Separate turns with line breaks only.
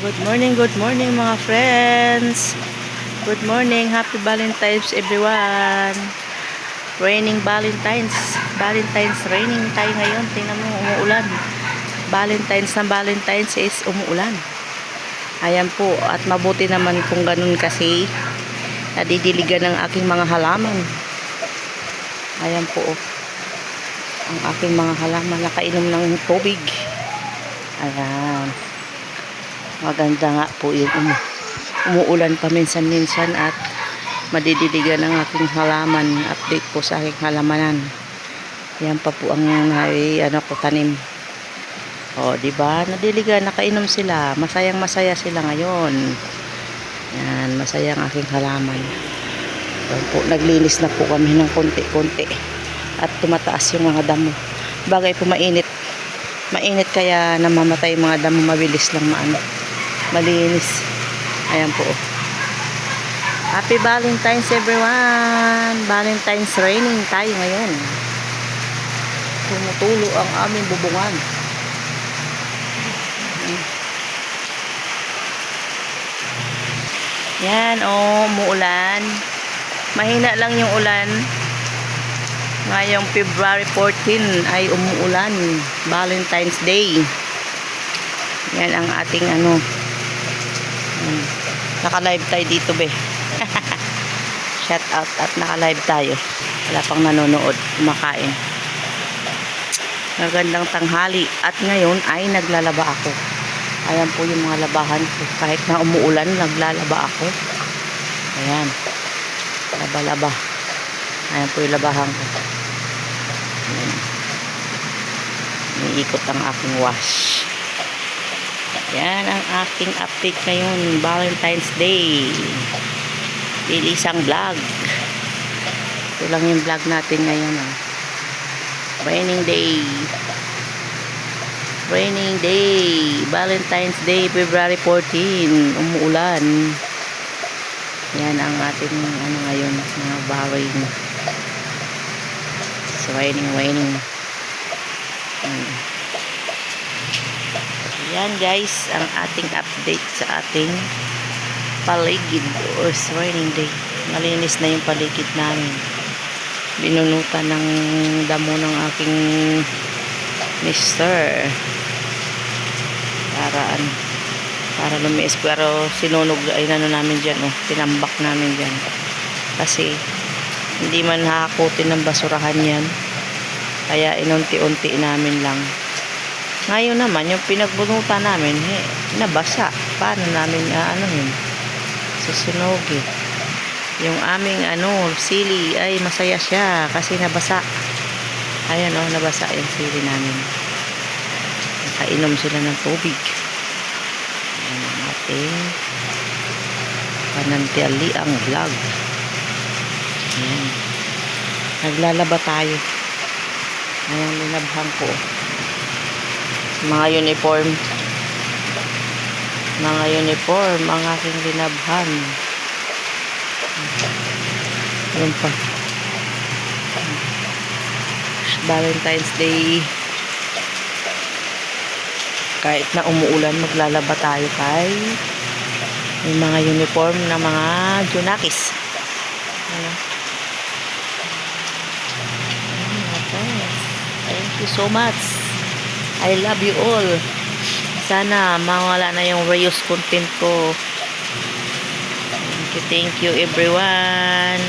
Good morning mga friends. Good morning, happy Valentine's everyone. Raining Valentine's. Valentine's raining tayo ngayon. Tingnan mo, umuulan. Valentine's na Valentine's is umuulan. Ayan po, at mabuti naman kung ganun kasi nadidiligan ng aking mga halaman. Ayan po, ang aking mga halaman nakainom ng tubig. Ayan. Maganda nga po yung umuulan paminsan-minsan at madidiligan ng aking halaman. Update po sa aking halamanan. Yan pa po ang tanim. O, di ba? Nadiligan, nakainom sila. Masayang-masaya sila ngayon. Yan, masaya ang aking halaman. Yan po, naglinis na po kami ng konti-konti. At tumataas yung mga damo. Bagay po mainit. Mainit kaya namamatay yung mga damo, mabilis lang malinis. Ayan po. Happy Valentine's everyone. Valentine's raining tayo ngayon. Tumutulo ang aming bubungan. Yan, umuulan. Mahina lang yung ulan. Ngayong February 14 ay umuulan. Valentine's Day. Yan ang ating naka-live tayo dito be. Shout out at naka-live tayo. Wala pang nanonood, kumakain. Magandang tanghali at ngayon ay naglalaba ako. Ayan po yung mga labahan ko. Kahit na umuulan, naglalaba ako. Ayan. Laba-laba. Ayan po yung labahan ko. Ayan. Iniikot ang aking wash. Yan ang aking update ngayon. Valentine's Day. Isang vlog. Ito lang yung vlog natin ngayon. Raining Day. Raining Day. Valentine's Day, February 14. Umuulan. Yan ang ating ngayon. Mga bawain. It's raining. Yan guys, ang ating update sa ating paligid. It's raining day. Malinis na yung paligid namin. Binunutan ng damo ng aking mister. Para lumiis. Pero sinunog ay namin dyan. Tinambak namin dyan. Kasi hindi man nakakutin ng basurahan yan. Kaya inunti-unti namin lang. Ngayon naman, yung pinagbunutan namin, nabasa. Paano namin susunogin? Yung aming sili ay masaya siya kasi nabasa. Ayan nabasa yung sili namin. Nakainom sila ng tubig. Ayan ang ating panantiali-ang vlog. Ayan. Naglalaba tayo. Ayan, linabhang ko. Mga uniform ang aking linabhan. Yun pa, Valentine's Day. Kahit na umuulan, maglalaba tayo kay may mga uniform na mga Junakis. Thank you so much. I love you all. Sana mawala na yung reuse content ko. Thank you everyone.